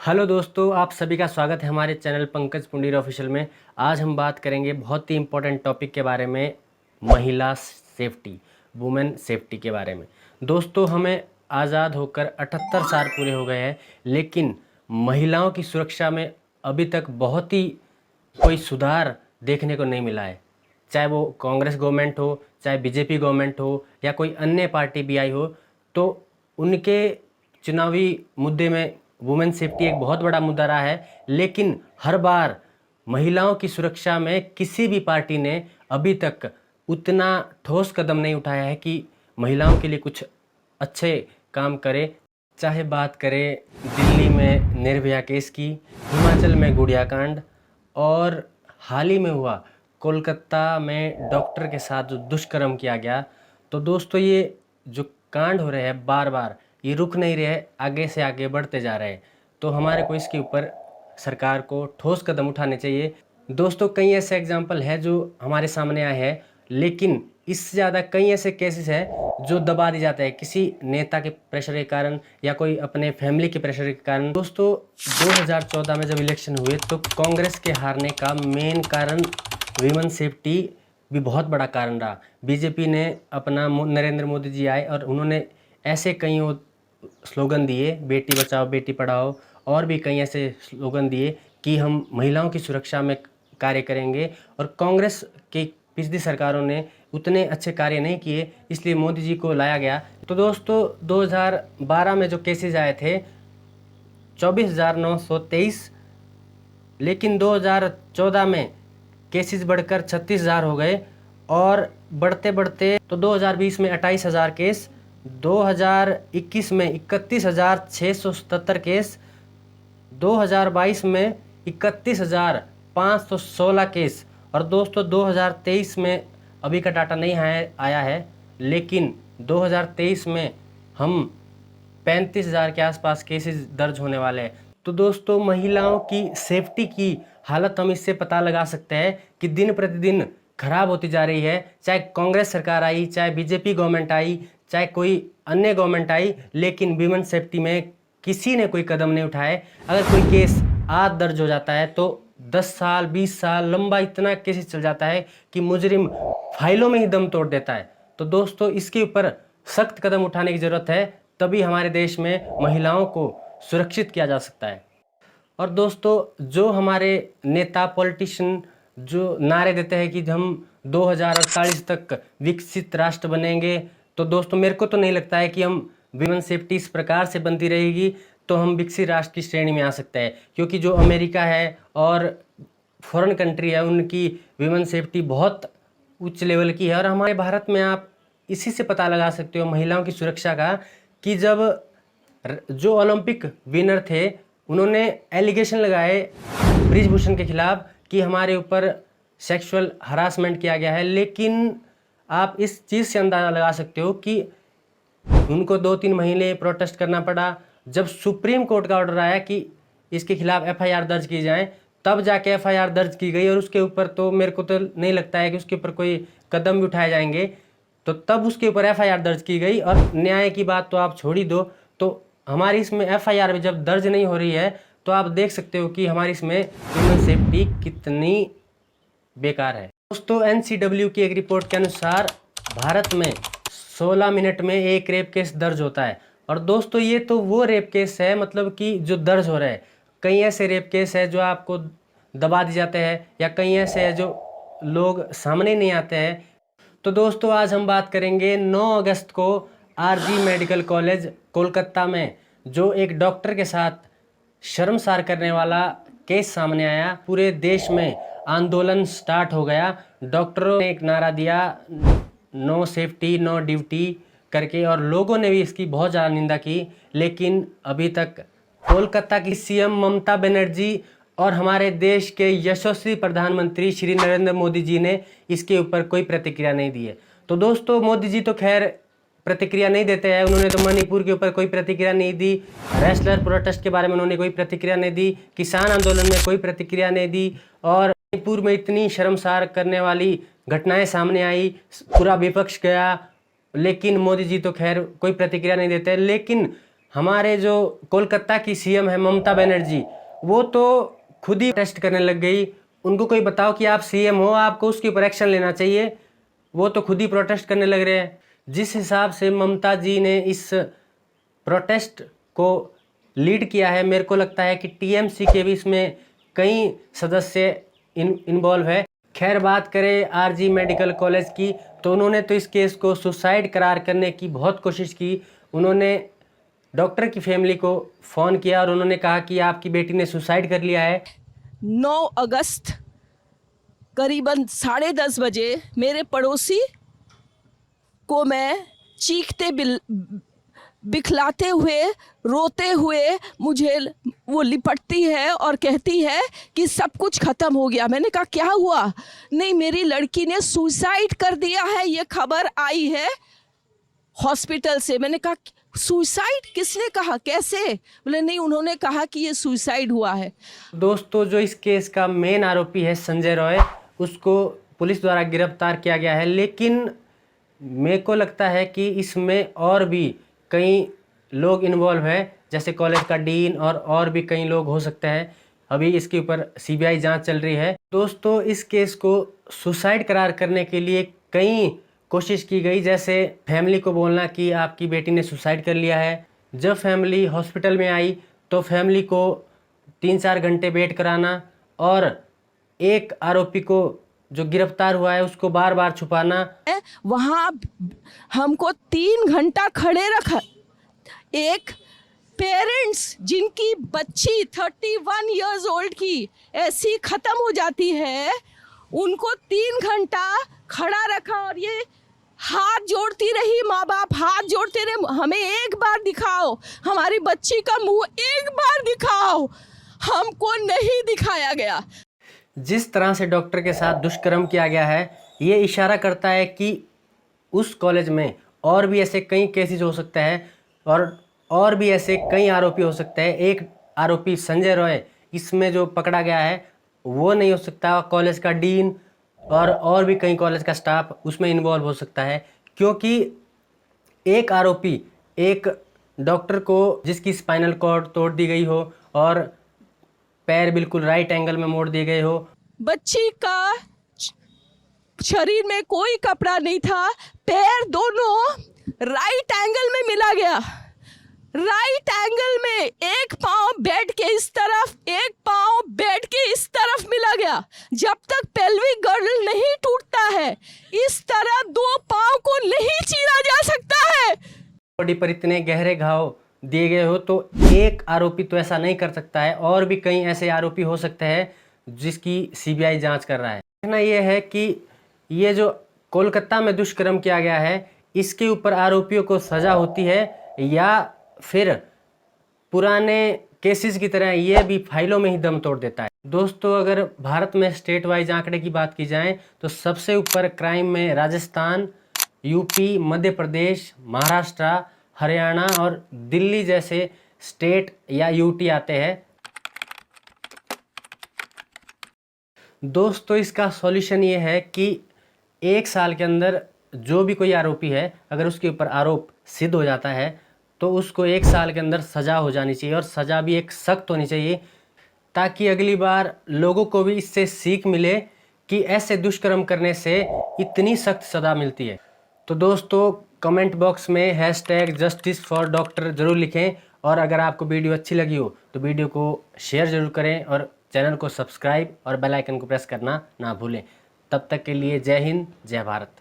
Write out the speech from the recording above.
Hello दोस्तों, आप सभी का स्वागत है हमारे चैनल पंकज पुंडीर ऑफिशियल में। आज हम बात करेंगे बहुत ही इम्पोर्टेंट टॉपिक के बारे में, महिला सेफ्टी, वुमेन सेफ्टी के बारे में। दोस्तों, हमें आज़ाद होकर 78 साल पूरे हो गए हैं, लेकिन महिलाओं की सुरक्षा में अभी तक बहुत ही कोई सुधार देखने को नहीं मिला है। चाहे वो कांग्रेस गवर्नमेंट हो, चाहे बीजेपी गवर्नमेंट हो, या कोई अन्य पार्टी भी आई हो, तो उनके चुनावी मुद्दे में वुमेन सेफ्टी एक बहुत बड़ा मुद्दा रहा है। लेकिन हर बार महिलाओं की सुरक्षा में किसी भी पार्टी ने अभी तक उतना ठोस कदम नहीं उठाया है कि महिलाओं के लिए कुछ अच्छे काम करे। चाहे बात करें दिल्ली में निर्भया केस की, हिमाचल में गुड़िया कांड, और हाल ही में हुआ कोलकाता में डॉक्टर के साथ जो दुष्कर्म किया गया। तो दोस्तों, ये जो कांड हो रहे हैं बार बार, ये रुक नहीं रहे, आगे से आगे बढ़ते जा रहे हैं। तो हमारे को इसके ऊपर सरकार को ठोस कदम उठाने चाहिए। दोस्तों, कई ऐसे एग्जाम्पल है जो हमारे सामने आए हैं, लेकिन इससे ज़्यादा कई ऐसे केसेस हैं जो दबा दी जाते हैं किसी नेता के प्रेशर के कारण या कोई अपने फैमिली के प्रेशर के कारण। दोस्तों, 2014 में जब इलेक्शन हुए तो कांग्रेस के हारने का मेन कारण वीमेन सेफ्टी भी बहुत बड़ा कारण रहा। बीजेपी ने अपना नरेंद्र मोदी जी आए और उन्होंने ऐसे कई स्लोगन दिए, बेटी बचाओ बेटी पढ़ाओ, और भी कई ऐसे स्लोगन दिए कि हम महिलाओं की सुरक्षा में कार्य करेंगे। और कांग्रेस की पिछली सरकारों ने उतने अच्छे कार्य नहीं किए, इसलिए मोदी जी को लाया गया। तो दोस्तों, 2012 में जो केसेस आए थे 24,923, लेकिन 2014 में केसेस बढ़कर 36,000 हो गए, और बढ़ते बढ़ते तो 2020 में 28,000 केस, 2021 में 31,677 केस, 2022 में 31,516 केस, और दोस्तों 2023 में अभी का डाटा नहीं आया है, लेकिन 2023 में हम 35,000 के आसपास केसेस दर्ज होने वाले हैं। तो दोस्तों, महिलाओं की सेफ्टी की हालत हम इससे पता लगा सकते हैं कि दिन प्रतिदिन खराब होती जा रही है। चाहे कांग्रेस सरकार आई, चाहे बीजेपी गवर्नमेंट आई, चाहे कोई अन्य गवर्नमेंट आई, लेकिन वीमेन सेफ्टी में किसी ने कोई कदम नहीं उठाए। अगर कोई केस आज दर्ज हो जाता है तो 10 साल 20 साल लंबा इतना केसेस चल जाता है कि मुजरिम फाइलों में ही दम तोड़ देता है। तो दोस्तों, इसके ऊपर सख्त कदम उठाने की ज़रूरत है, तभी हमारे देश में महिलाओं को सुरक्षित किया जा सकता है। और दोस्तों, जो हमारे नेता पॉलिटिशियन जो नारे देते हैं कि हम 2048 तक विकसित राष्ट्र बनेंगे, तो दोस्तों मेरे को तो नहीं लगता है कि हम विमेन सेफ्टी इस प्रकार से बनती रहेगी तो हम विकसित राष्ट्र की श्रेणी में आ सकते हैं। क्योंकि जो अमेरिका है और फॉरेन कंट्री है, उनकी विमेन सेफ्टी बहुत उच्च लेवल की है। और हमारे भारत में आप इसी से पता लगा सकते हो महिलाओं की सुरक्षा का, कि जब जो ओलंपिक विनर थे उन्होंने एलिगेशन लगाए ब्रिजभूषण के खिलाफ कि हमारे ऊपर सेक्सुअल हरासमेंट किया गया है, लेकिन आप इस चीज़ से अंदाज़ा लगा सकते हो कि उनको 2-3 महीने प्रोटेस्ट करना पड़ा। जब सुप्रीम कोर्ट का ऑर्डर आया कि इसके खिलाफ एफआईआर दर्ज की जाए, तब जाके एफआईआर दर्ज की गई, और उसके ऊपर तो मेरे को तो नहीं लगता है कि उसके ऊपर कोई कदम भी उठाए जाएंगे। तो तब उसके ऊपर एफआईआर दर्ज की गई, और न्याय की बात तो आप छोड़ ही दो, तो हमारी इसमें एफआईआर भी जब दर्ज नहीं हो रही है तो आप देख सकते हो कि हमारी इसमें ह्यूमन सेफ्टी कितनी बेकार है। दोस्तों, एनसीडब्ल्यू की एक रिपोर्ट के अनुसार भारत में 16 मिनट में एक रेप केस दर्ज होता है। और दोस्तों, ये तो वो रेप केस है मतलब कि जो दर्ज हो रहे हैं। कई ऐसे रेप केस है जो आपको दबा दिए जाते हैं, या कई ऐसे है जो लोग सामने नहीं आते हैं। तो दोस्तों, आज हम बात करेंगे 9 अगस्त को आरजी मेडिकल कॉलेज कोलकाता में जो एक डॉक्टर के साथ शर्मसार करने वाला केस सामने आया। पूरे देश में आंदोलन स्टार्ट हो गया। डॉक्टरों ने एक नारा दिया, नो सेफ्टी नो ड्यूटी करके, और लोगों ने भी इसकी बहुत ज़्यादा निंदा की। लेकिन अभी तक कोलकाता की सीएम ममता बनर्जी और हमारे देश के यशस्वी प्रधानमंत्री श्री नरेंद्र मोदी जी ने इसके ऊपर कोई प्रतिक्रिया नहीं दी है। तो दोस्तों, मोदी जी तो खैर प्रतिक्रिया नहीं देते हैं। उन्होंने तो मणिपुर के ऊपर कोई प्रतिक्रिया नहीं दी, रेसलर प्रोटेस्ट के बारे में उन्होंने कोई प्रतिक्रिया नहीं दी, किसान आंदोलन में कोई प्रतिक्रिया नहीं दी, और मणिपुर में इतनी शर्मसार करने वाली घटनाएं सामने आई, पूरा विपक्ष गया, लेकिन मोदी जी तो खैर कोई प्रतिक्रिया नहीं देते। लेकिन हमारे जो कोलकाता की सीएम है ममता बनर्जी, वो तो खुद ही टेस्ट करने लग गई। उनको कोई बताओ कि आप सीएम हो, आपको उसके ऊपर एक्शन लेना चाहिए, वो तो खुद ही प्रोटेस्ट करने लग रहे हैं। जिस हिसाब से ममता जी ने इस प्रोटेस्ट को लीड किया है, मेरे को लगता है कि टीएमसी के भी इसमें कई सदस्य इन्वॉल्व है। खैर, बात करें आरजी मेडिकल कॉलेज की, तो उन्होंने तो इस केस को सुसाइड करार करने की बहुत कोशिश की। उन्होंने डॉक्टर की फैमिली को फ़ोन किया और उन्होंने कहा कि आपकी बेटी ने सुसाइड कर लिया है। 9 अगस्त करीबन 10:30 बजे मेरे पड़ोसी को मैं चीखते बिखलाते हुए, रोते हुए मुझे वो लिपटती है और कहती है कि सब कुछ ख़त्म हो गया। मैंने कहा क्या हुआ? नहीं, मेरी लड़की ने सुसाइड कर दिया है, ये खबर आई है हॉस्पिटल से। मैंने कहा सुसाइड किसने कहा, कैसे? बोले नहीं, उन्होंने कहा कि ये सुसाइड हुआ है। दोस्तों, जो इस केस का मेन आरोपी है संजय रॉय, उसको पुलिस द्वारा गिरफ्तार किया गया है, लेकिन मेरे को लगता है कि इसमें और भी कई लोग इन्वॉल्व हैं, जैसे कॉलेज का डीन और भी कई लोग हो सकते हैं। अभी इसके ऊपर सीबीआई जांच चल रही है। दोस्तों, इस केस को सुसाइड करार करने के लिए कई कोशिश की गई, जैसे फैमिली को बोलना कि आपकी बेटी ने सुसाइड कर लिया है। जब फैमिली हॉस्पिटल में आई तो फैमिली को 3-4 घंटे वेट कराना और एक आरोपी को जो गिरफ्तार हुआ है उसको बार बार छुपाना। वहाँ हमको 3 घंटा खड़े रखा। एक पेरेंट्स जिनकी बच्ची 31 इयर्स ओल्ड की ऐसी ख़त्म हो जाती है, उनको 3 घंटा खड़ा रखा और ये हाथ जोड़ती रही, माँ बाप हाथ जोड़ते रहे, हमें एक बार दिखाओ, हमारी बच्ची का मुंह एक बार दिखाओ। हमको नहीं दिखाया गया। जिस तरह से डॉक्टर के साथ दुष्कर्म किया गया है, ये इशारा करता है कि उस कॉलेज में और भी ऐसे कई केसेस हो सकते हैं और भी ऐसे कई आरोपी हो सकते हैं। एक आरोपी संजय रॉय इसमें जो पकड़ा गया है वो नहीं हो सकता। कॉलेज का डीन और भी कई कॉलेज का स्टाफ उसमें इन्वॉल्व हो सकता है, क्योंकि एक आरोपी एक डॉक्टर को जिसकी स्पाइनल कॉर्ड तोड़ दी गई हो और पैर बिल्कुल राइट एंगल में मोड़ दिए गए हो, बच्ची का शरीर में कोई कपड़ा नहीं था, पैर दोनों राइट एंगल में मिला गया। राइट एंगल में एक पाँव बेड के इस तरफ, एक पाँव बेड के इस तरफ मिला गया। जब तक पेल्विक गर्डल नहीं टूटता है, इस तरह 2 पाँव को नहीं चीरा जा सकता है। बॉडी पर इतने गहरे घाव दिए गए हो तो एक आरोपी तो ऐसा नहीं कर सकता है, और भी कई ऐसे आरोपी हो सकते हैं जिसकी सीबीआई जांच कर रहा है। कहना यह है कि ये जो कोलकाता में दुष्कर्म किया गया है, इसके ऊपर आरोपियों को सज़ा होती है या फिर पुराने केसेस की तरह ये भी फाइलों में ही दम तोड़ देता है। दोस्तों, अगर भारत में स्टेट वाइज आंकड़े की बात की जाए तो सबसे ऊपर क्राइम में राजस्थान, यूपी, मध्य प्रदेश, महाराष्ट्र, हरियाणा और दिल्ली जैसे स्टेट या यूटी आते हैं। दोस्तों, इसका सॉल्यूशन ये है कि 1 साल के अंदर जो भी कोई आरोपी है, अगर उसके ऊपर आरोप सिद्ध हो जाता है तो उसको 1 साल के अंदर सज़ा हो जानी चाहिए, और सज़ा भी एक सख्त होनी चाहिए, ताकि अगली बार लोगों को भी इससे सीख मिले कि ऐसे दुष्कर्म करने से इतनी सख्त सज़ा मिलती है। तो दोस्तों, कमेंट बॉक्स में #JusticeForDoctor ज़रूर लिखें, और अगर आपको वीडियो अच्छी लगी हो तो वीडियो को शेयर ज़रूर करें और चैनल को सब्सक्राइब और बेल आइकन को प्रेस करना ना भूलें। तब तक के लिए जय हिंद, जय भारत।